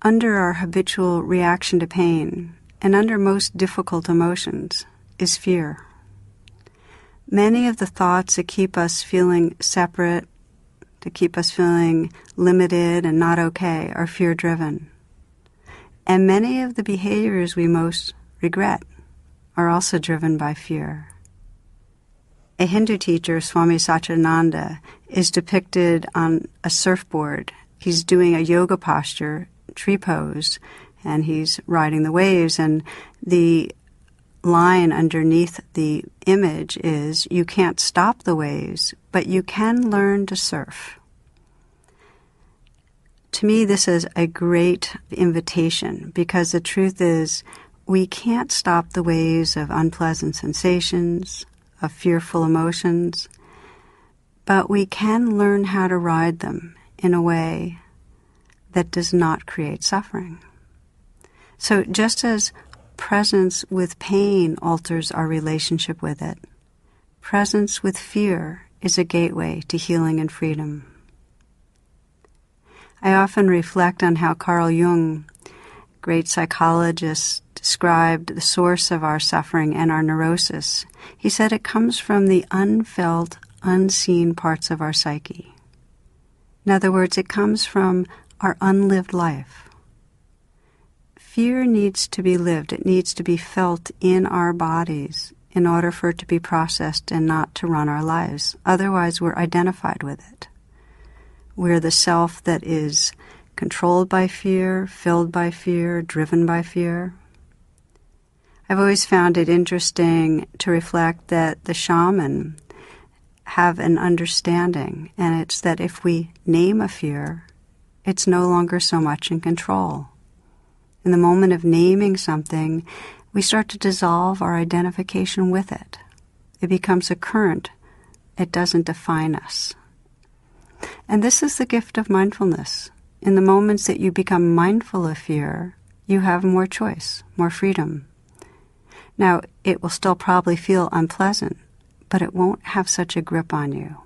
under our habitual reaction to pain and under most difficult emotions is fear. Many of the thoughts that keep us feeling separate, to keep us feeling limited and not okay, are fear-driven. And many of the behaviors we most regret are also driven by fear. A Hindu teacher, Swami Satchidananda, is depicted on a surfboard. He's doing a yoga posture, tree pose, and he's riding the waves, and the line underneath the image is, you can't stop the waves, but you can learn to surf. To me, this is a great invitation, because the truth is, we can't stop the waves of unpleasant sensations, of fearful emotions, but we can learn how to ride them in a way that does not create suffering. So just as presence with pain alters our relationship with it, presence with fear is a gateway to healing and freedom. I often reflect on how Carl Jung, great psychologist, described the source of our suffering and our neurosis. He said it comes from the unfelt, unseen parts of our psyche. In other words, it comes from our unlived life. Fear needs to be lived. It needs to be felt in our bodies in order for it to be processed and not to run our lives. Otherwise, we're identified with it. We're the self that is controlled by fear, filled by fear, driven by fear. I've always found it interesting to reflect that the shaman have an understanding, and it's that if we name a fear, it's no longer so much in control. In the moment of naming something, we start to dissolve our identification with it. It becomes a current. It doesn't define us. And this is the gift of mindfulness. In the moments that you become mindful of fear, you have more choice, more freedom. Now, it will still probably feel unpleasant, but it won't have such a grip on you.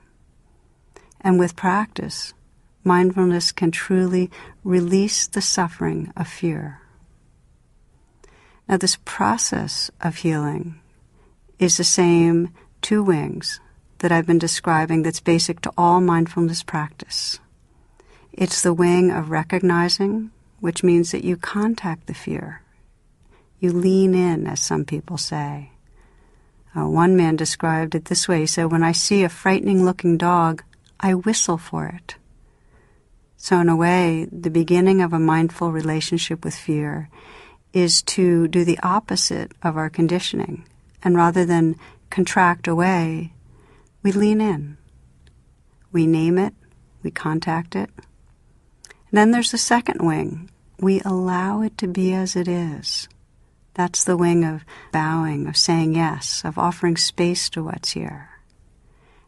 And with practice, mindfulness can truly release the suffering of fear. Now, this process of healing is the same two wings that I've been describing that's basic to all mindfulness practice. It's the wing of recognizing, which means that you contact the fear. You lean in, as some people say. One man described it this way. He said, when I see a frightening-looking dog, I whistle for it. So in a way, the beginning of a mindful relationship with fear is to do the opposite of our conditioning. And rather than contract away, we lean in. We name it. We contact it. And then there's the second wing. We allow it to be as it is. That's the wing of bowing, of saying yes, of offering space to what's here.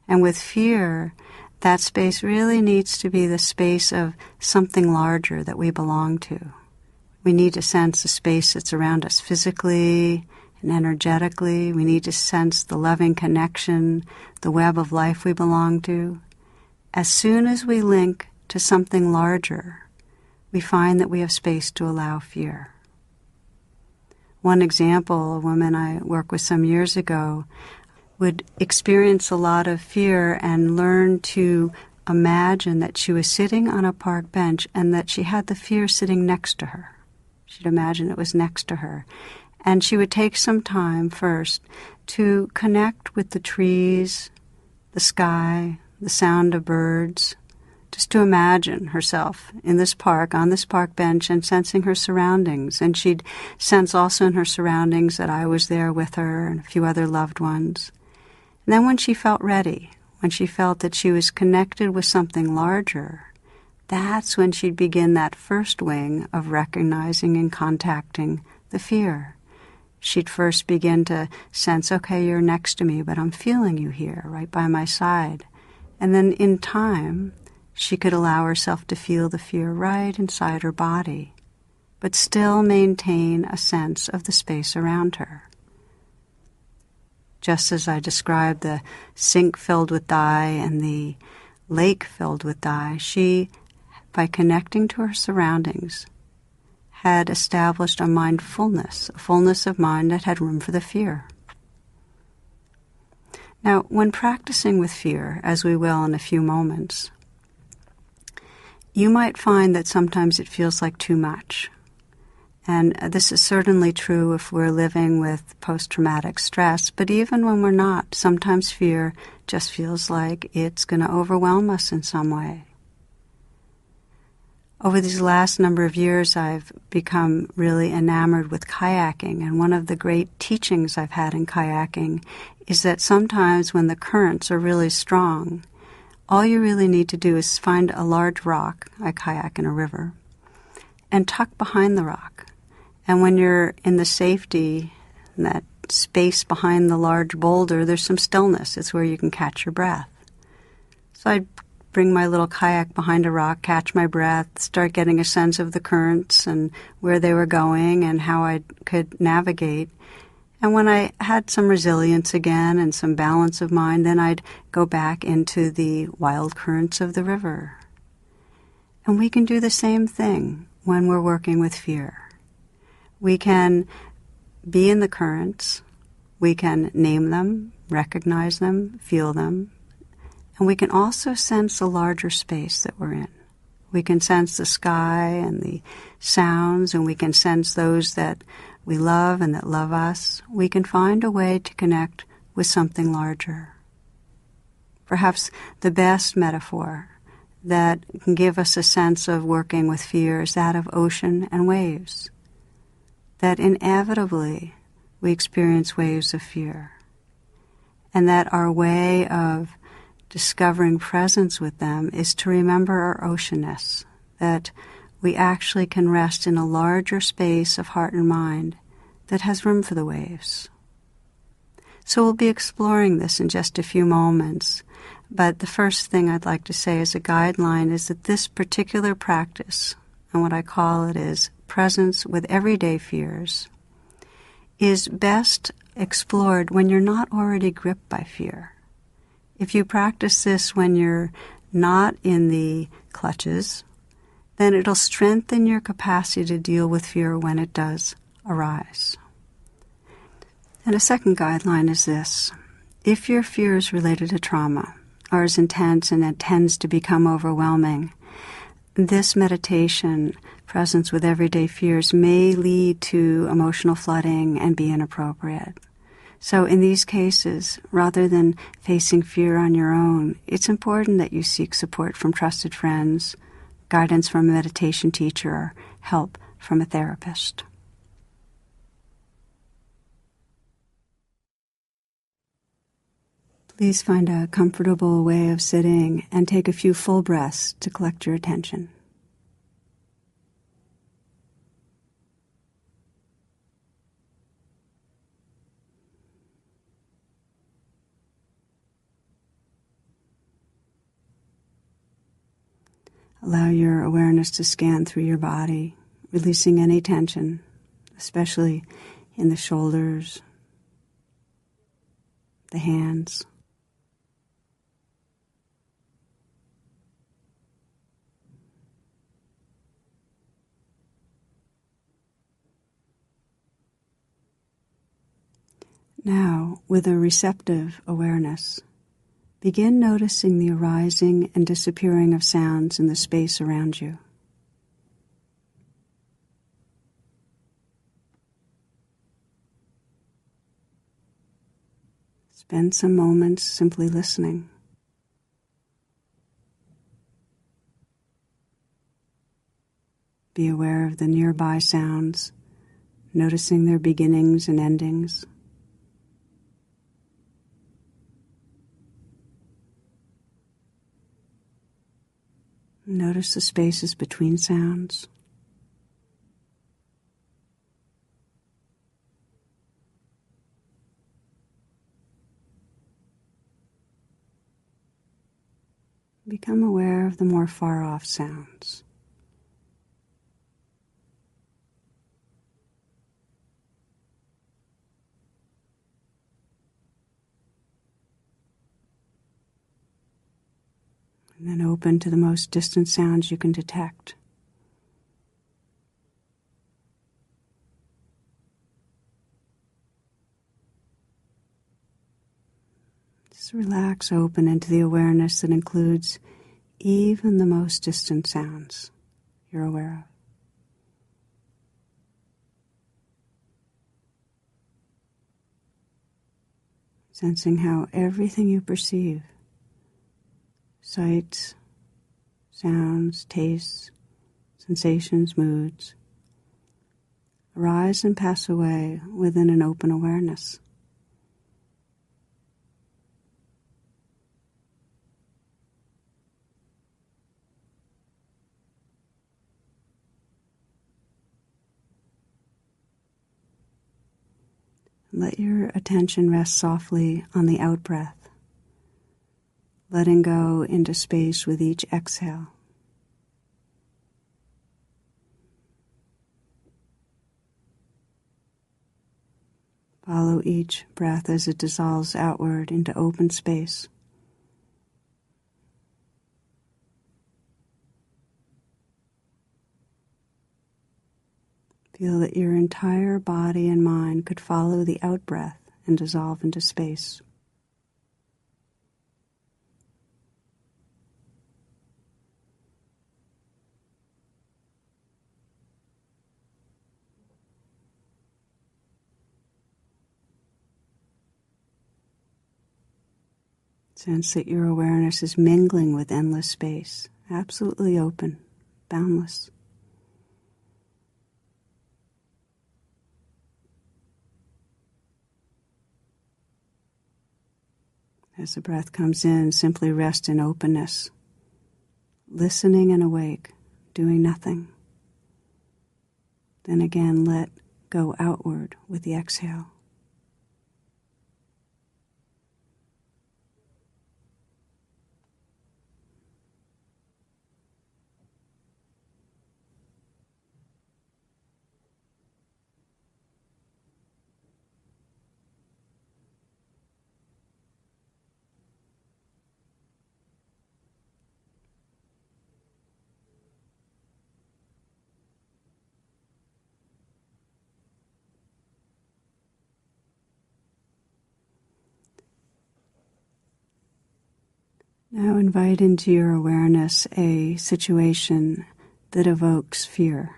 And with fear, that space really needs to be the space of something larger that we belong to. We need to sense the space that's around us physically and energetically. We need to sense the loving connection, the web of life we belong to. As soon as we link to something larger, we find that we have space to allow fear. One example, a woman I worked with some years ago would experience a lot of fear and learn to imagine that she was sitting on a park bench and that she had the fear sitting next to her. She'd imagine it was next to her. And she would take some time first to connect with the trees, the sky, the sound of birds, just to imagine herself in this park, on this park bench, and sensing her surroundings. And she'd sense also in her surroundings that I was there with her and a few other loved ones. And then when she felt ready, when she felt that she was connected with something larger, that's when she'd begin that first wing of recognizing and contacting the fear. She'd first begin to sense, okay, you're next to me, but I'm feeling you here, right by my side. And then in time, she could allow herself to feel the fear right inside her body, but still maintain a sense of the space around her. Just as I described the sink filled with dye and the lake filled with dye, she, by connecting to her surroundings, had established a mindfulness, a fullness of mind that had room for the fear. Now, when practicing with fear, as we will in a few moments, you might find that sometimes it feels like too much. And this is certainly true if we're living with post-traumatic stress, but even when we're not, sometimes fear just feels like it's going to overwhelm us in some way. Over these last number of years, I've become really enamored with kayaking, and one of the great teachings I've had in kayaking is that sometimes when the currents are really strong, all you really need to do is find a large rock, I kayak in a river, and tuck behind the rock. And when you're in the safety, in that space behind the large boulder, there's some stillness. It's where you can catch your breath. So I'd bring my little kayak behind a rock, catch my breath, start getting a sense of the currents and where they were going and how I could navigate. And when I had some resilience again and some balance of mind, then I'd go back into the wild currents of the river. And we can do the same thing when we're working with fear. We can be in the currents, we can name them, recognize them, feel them, and we can also sense the larger space that we're in. We can sense the sky and the sounds, and we can sense those that we love and that love us. We can find a way to connect with something larger. Perhaps the best metaphor that can give us a sense of working with fear is that of ocean and waves. That inevitably we experience waves of fear, and that our way of discovering presence with them is to remember our oceanness, that we actually can rest in a larger space of heart and mind that has room for the waves. So we'll be exploring this in just a few moments, but the first thing I'd like to say as a guideline is that this particular practice, and what I call it is presence with everyday fears, is best explored when you're not already gripped by fear. If you practice this when you're not in the clutches, then it'll strengthen your capacity to deal with fear when it does arise. And a second guideline is this. If your fears related to trauma are as intense and it tends to become overwhelming, this meditation, presence with everyday fears, may lead to emotional flooding and be inappropriate. So in these cases, rather than facing fear on your own, it's important that you seek support from trusted friends, guidance from a meditation teacher, or help from a therapist. Please find a comfortable way of sitting and take a few full breaths to collect your attention. Allow your awareness to scan through your body, releasing any tension, especially in the shoulders, the hands. Now, with a receptive awareness, begin noticing the arising and disappearing of sounds in the space around you. Spend some moments simply listening. Be aware of the nearby sounds, noticing their beginnings and endings. Notice the spaces between sounds. Become aware of the more far-off sounds. And then open to the most distant sounds you can detect. Just relax open into the awareness that includes even the most distant sounds you're aware of. Sensing how everything you perceive, sights, sounds, tastes, sensations, moods, arise and pass away within an open awareness. Let your attention rest softly on the out-breath, letting go into space with each exhale. Follow each breath as it dissolves outward into open space. Feel that your entire body and mind could follow the out-breath and dissolve into space. Sense that your awareness is mingling with endless space, absolutely open, boundless. As the breath comes in, simply rest in openness, listening and awake, doing nothing. Then again, let go outward with the exhale. Now invite into your awareness a situation that evokes fear.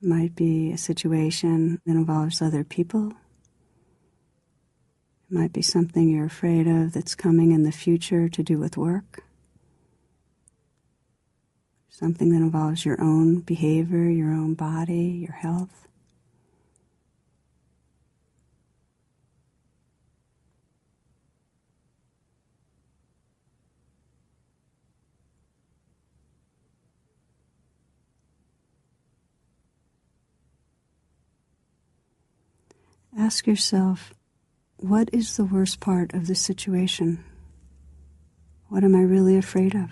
It might be a situation that involves other people. It might be something you're afraid of that's coming in the future to do with work. Something that involves your own behavior, your own body, your health. Ask yourself, what is the worst part of this situation? What am I really afraid of?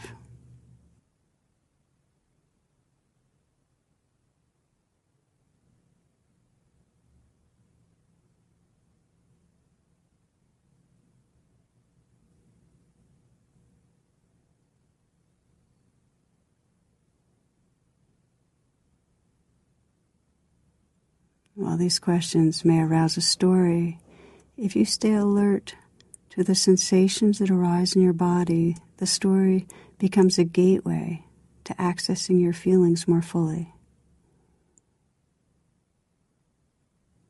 While these questions may arouse a story, if you stay alert to the sensations that arise in your body, the story becomes a gateway to accessing your feelings more fully.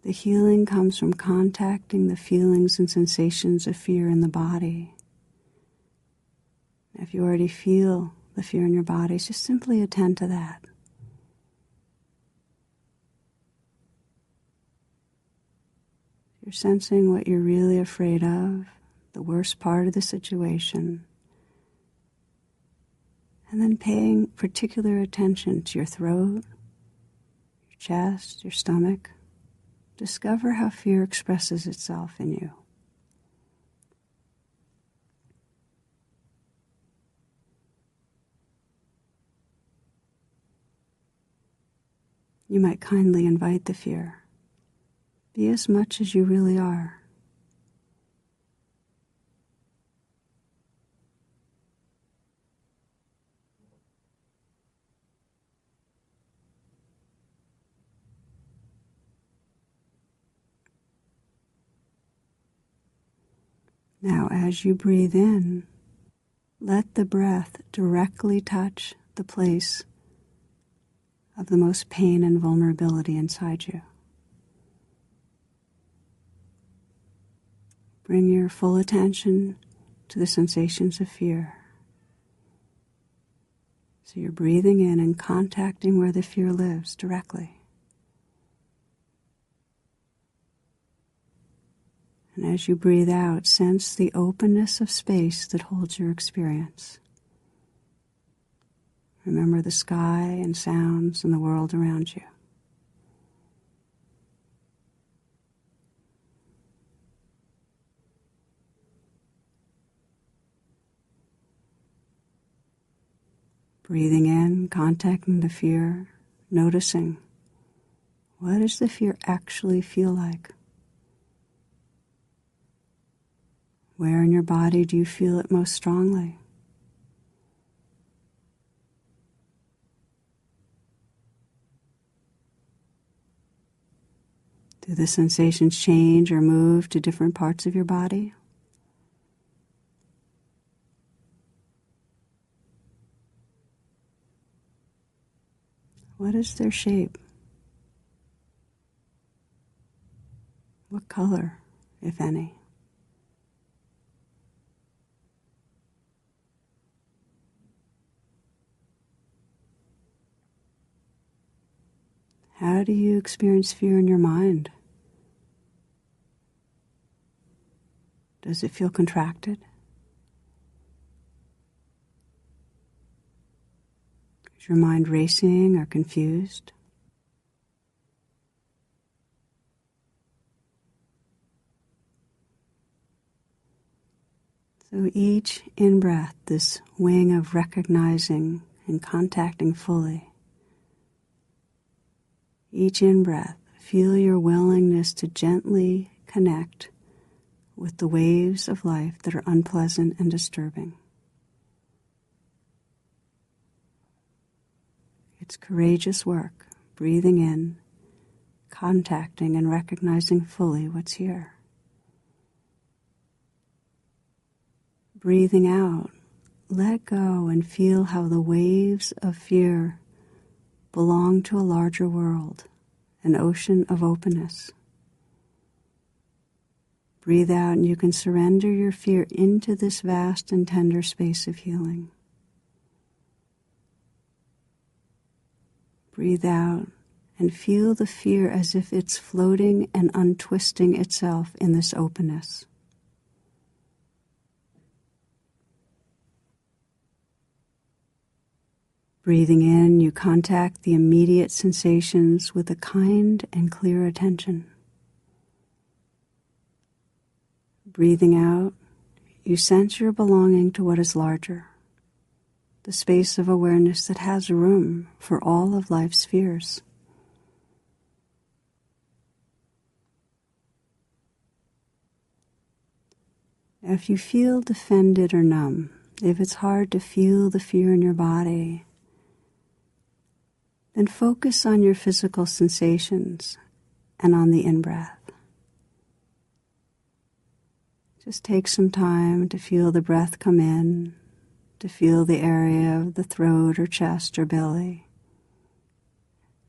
The healing comes from contacting the feelings and sensations of fear in the body. If you already feel the fear in your body, just simply attend to that. You're sensing what you're really afraid of, the worst part of the situation, and then paying particular attention to your throat, your chest, your stomach. Discover how fear expresses itself in you. You might kindly invite the fear. Be as much as you really are. Now, as you breathe in, let the breath directly touch the place of the most pain and vulnerability inside you. Bring your full attention to the sensations of fear. So you're breathing in and contacting where the fear lives directly. And as you breathe out, sense the openness of space that holds your experience. Remember the sky and sounds and the world around you. Breathing in, contacting the fear, noticing, what does the fear actually feel like? Where in your body do you feel it most strongly? Do the sensations change or move to different parts of your body? What is their shape? What color, if any? How do you experience fear in your mind? Does it feel contracted? Is your mind racing or confused? So each in-breath, this wing of recognizing and contacting fully, each in-breath, feel your willingness to gently connect with the waves of life that are unpleasant and disturbing. It's courageous work, breathing in, contacting and recognizing fully what's here. Breathing out, let go and feel how the waves of fear belong to a larger world, an ocean of openness. Breathe out and you can surrender your fear into this vast and tender space of healing. Breathe out and feel the fear as if it's floating and untwisting itself in this openness. Breathing in, you contact the immediate sensations with a kind and clear attention. Breathing out, you sense your belonging to what is larger, the space of awareness that has room for all of life's fears. If you feel defended or numb, if it's hard to feel the fear in your body, then focus on your physical sensations and on the in-breath. Just take some time to feel the breath come in, to feel the area of the throat or chest or belly,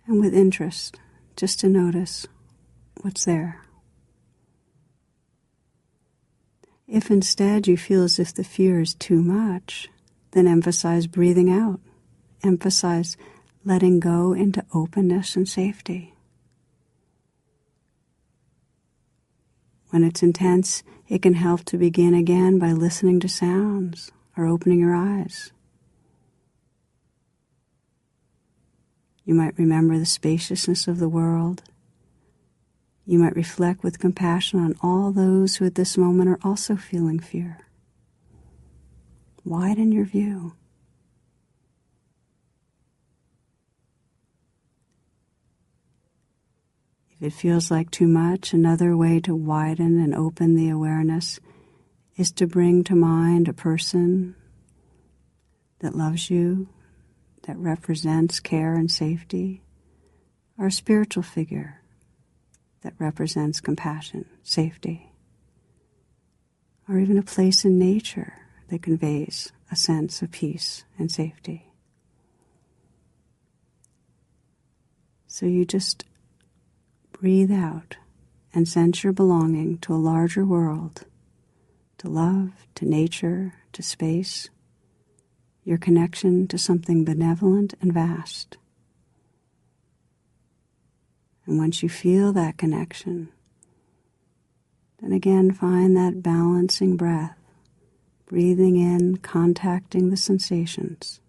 and with interest, just to notice what's there. If instead you feel as if the fear is too much, then emphasize breathing out. Emphasize letting go into openness and safety. When it's intense, it can help to begin again by listening to sounds or opening your eyes. You might remember the spaciousness of the world. You might reflect with compassion on all those who at this moment are also feeling fear. Widen your view. If it feels like too much, another way to widen and open the awareness is to bring to mind a person that loves you, that represents care and safety, or a spiritual figure that represents compassion, safety. or even a place in nature that conveys a sense of peace and safety. So you just breathe out and sense your belonging to a larger world, to love, to nature, to space, your connection to something benevolent and vast. And once you feel that connection, then again find that balancing breath, breathing in, contacting the sensations,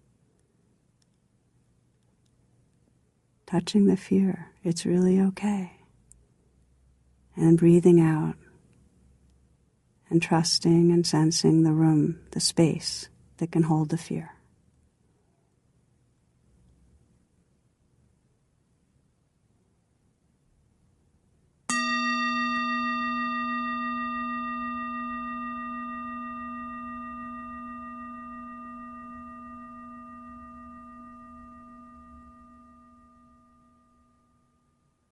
touching the fear, it's really okay, and breathing out and trusting and sensing the room, the space that can hold the fear.